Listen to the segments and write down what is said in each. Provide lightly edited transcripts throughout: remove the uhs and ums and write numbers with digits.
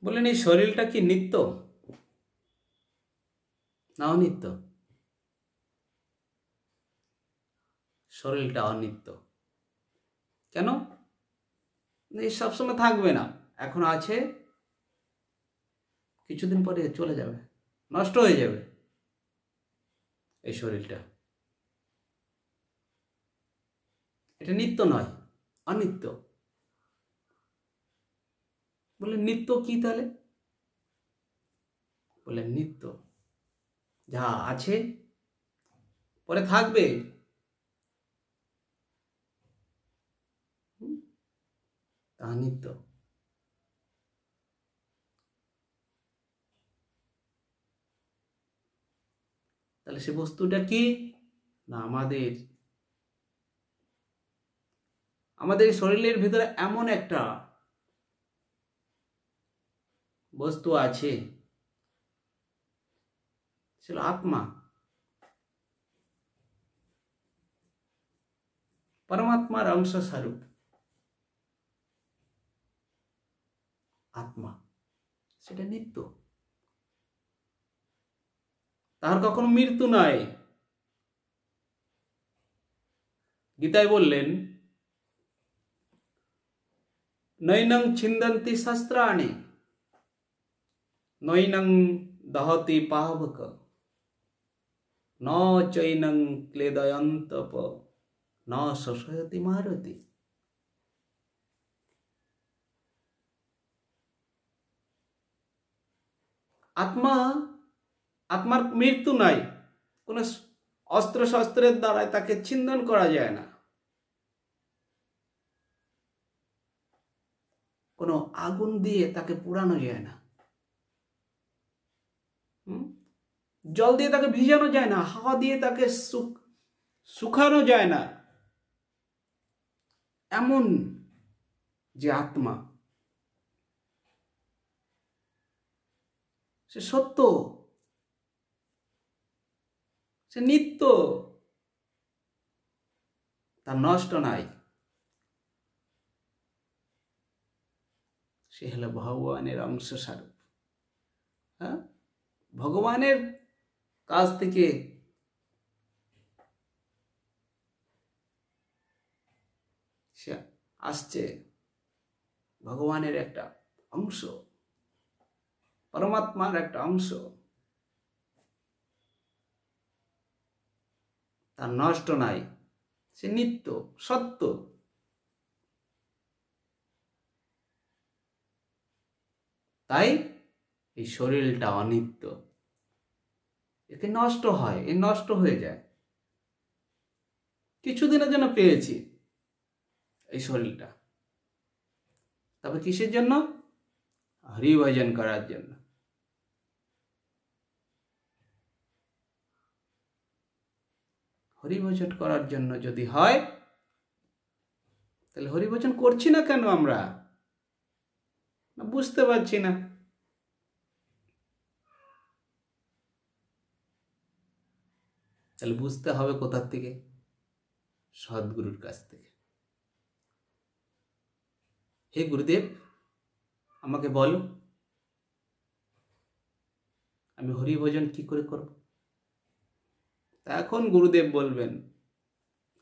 বললেন এই শরীরটা কি নিত্য না অনিত্য? শরীরটা অনিত্য। কেন? এই সবসময় থাকবে না, এখন আছে, কিছুদিন পরে চলে যাবে, নষ্ট হয়ে যাবে এই শরীরটা। এটা নিত্য নয়, অনিত্য। বললেন নিত্য কি তাহলে? বললেন নিত্য যা আছে পরে থাকবে, তা নিত্য। তাহলে সে বস্তুটা কি না আমাদের শরীরের ভিতরে এমন একটা বস্তু আছে, সেটা আত্মা, পরমাত্মার অংশ স্বরূপ আত্মা, সেটা নিত্য, তার কখনো মৃত্যু নাই। গীতায় বললেন নৈনং ছিন্দন্তি শস্ত্রাণি নৈনং দহতি পাবক ন চৈনং ক্লেদয়ন্তপ ন শোষয়তি মারতি। আত্মার মৃত্যু নাই, কোন অস্ত্র শস্ত্রের দ্বারা তাকে ছিন্দন করা যায় না, কোনো আগুন দিয়ে তাকে পোড়ানো যায় না, জল দিয়ে তাকে ভিজানো যায় না, হাওয়া দিয়ে তাকে শুকানো যায় না। এমন যে আত্মা, সে সত্য, সে নিত্য, তার নষ্ট নাই। সে হলো ভগবানের অংশ স্বরূপ। হ্যাঁ, ভগবানের কাছ থেকে সে আসছে, ভগবানের একটা অংশ, পরমাত্মার একটা অংশ, তার নষ্ট নাই, সে নিত্য সত্য। তাই এই শরীরটা অনিত্য, একে নষ্ট হয়, এ নষ্ট হয়ে যায়। কিছুদিনের জন্য পেয়েছি এই শরীরটা, তবে কিসের জন্য? হরিভজন করার জন্য। হরিভজন করার জন্য যদি হয়, তাহলে হরিভজন করছি না কেন আমরা? বুঝতে পারছি না। তাহলে বুঝতে হবে কোথার থেকে? সদ্গুরুর কাছ থেকে। হে গুরুদেব, আমাকে বলো আমি হরিভজন কি করে করব? এখন গুরুদেব বলবেন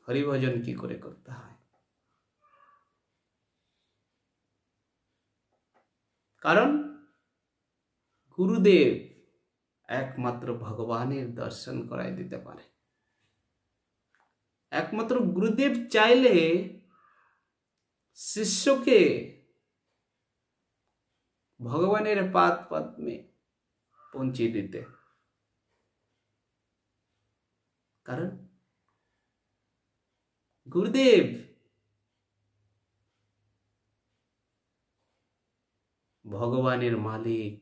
হরিভজন কি করে করতে হয়। কারণ গুরুদেব একমাত্র ভগবানের দর্শন করাই দিতে পারে। একমাত্র গুরুদেব চাইলে শিষ্যকে ভগবানের পাদ পদ্মে পৌঁছে দিতে। কারণ গুরুদেব ভগবানের মালিক,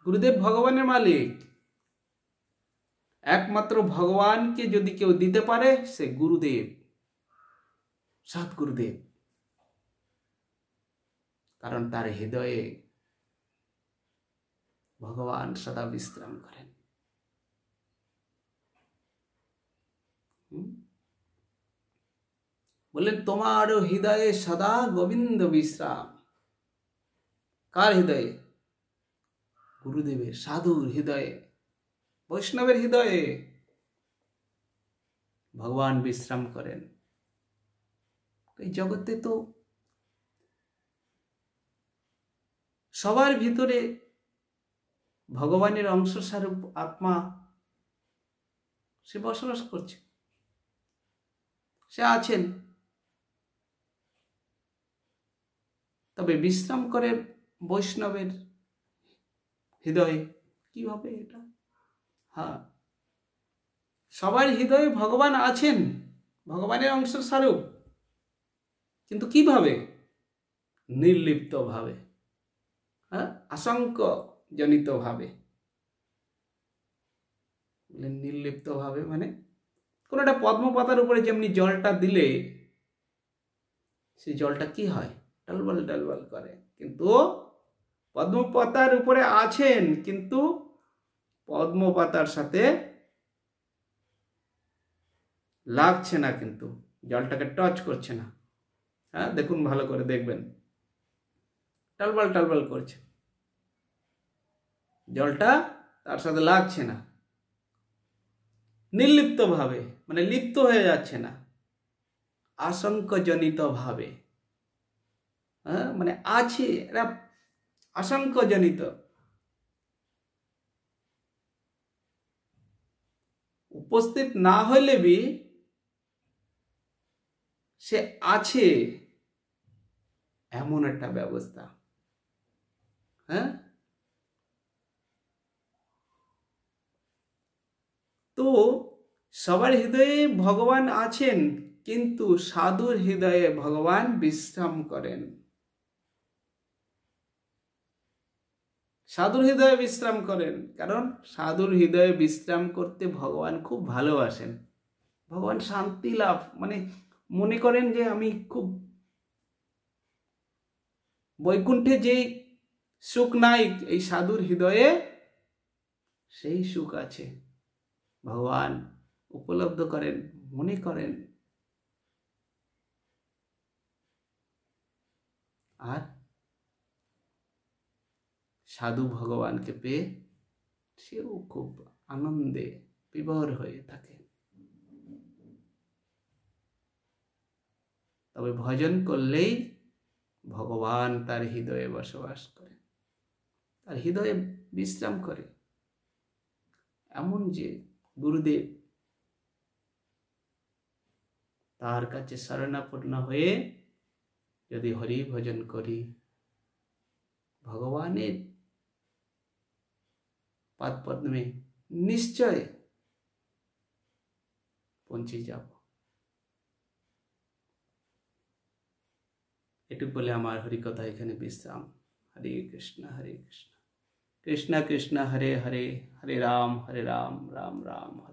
গুরুদেব ভগবানের মালিক। একমাত্র ভগবানকে যদি কেউ দিতে পারে সে গুরুদেব, সৎগুরুদেব। কারণ তার হৃদয়ে ভগবান সদা বিশ্রাম করেন। বললেন তোমার হৃদয়ে সদা গোবিন্দ বিশ্রাম। কার হৃদয়ে? গুরুদেবের, সাধুর হৃদয়ে, বৈষ্ণবের হৃদয়ে ভগবান বিশ্রাম করেন। এই জগতে তো সবার ভিতরে ভগবানের অংশস্বরূপ আত্মা সে বসবাস করছে, সে আছেন। তবে বিশ্রাম করে বৈষ্ণবের হৃদয়ে কিভাবে এটা? হ্যাঁ, সবার হৃদয়ে ভগবান আছেন, ভগবানের অংশস্বরূপ, কিন্তু কিভাবে? নির্লিপ্ত ভাবে, হ্যাঁ, আশঙ্ক জনিত ভাবে। নির্লিপ্ত ভাবে মানে কোন একটা পদ্মপাতার উপরে যেমনি জলটা দিলে সেই জলটা কি হয়? টলবল টলবল করে, কিন্তু পদ্মপাতার উপরে আছেন, কিন্তু পদ্মপাতার সাথে লাগছে না, কিন্তু জলটাকে টাচ করছে না। হ্যাঁ, দেখুন, ভালো করে দেখবেন, টলবল টলবল করছে, জলটা তার সাথে লাগছে না। নির্লিপ্ত ভাবে মানে লিপ্ত হয়ে যাচ্ছে না, আশঙ্কজনিত ভাবে, হ্যাঁ, মানে আছে, এরা আশঙ্কজনিত। উপস্থিত না হইলে বি সে আছে, এমন একটা ব্যবস্থা। হ্যাঁ, তো সবার হৃদয়ে ভগবান আছেন, কিন্তু সাধুর হৃদয়ে ভগবান বিশ্রাম করেন। সাধুর হৃদয়ে বিশ্রাম করেন, কারণ সাধুর হৃদয়ে বিশ্রাম করতে ভগবান খুব ভালোবাসেন। ভগবান শান্তি লাভ, মানে মনে করেন যে আমি খুব বৈকুণ্ঠে যেই সুখ নাই, এই সাধুর হৃদয়ে সেই সুখ আছে। ভগবান উপলব্ধ করেন, মনে করেন, আর সাধু ভগবানকে পেয়ে সেও খুব আনন্দে বিভোর হয়ে থাকে। তবে ভজন করলেই ভগবান তার হৃদয়ে বসবাস করে, তার হৃদয়ে বিশ্রাম করে। এমন যে গুরুদেব তার কাছে শরণাপন্ন হয়ে যদি হরি ভজন করি, ভগবানের পাদ পদ্মে নিশ্চয় পৌঁছে যাব। এটুকু বলে আমার হরিকথা এখানে বিশ্রাম। হরে কৃষ্ণ হরে কৃষ্ণ, কৃষ্ণ কৃষ্ণ হরে হরে, হরে রাম রাম রাম হরে।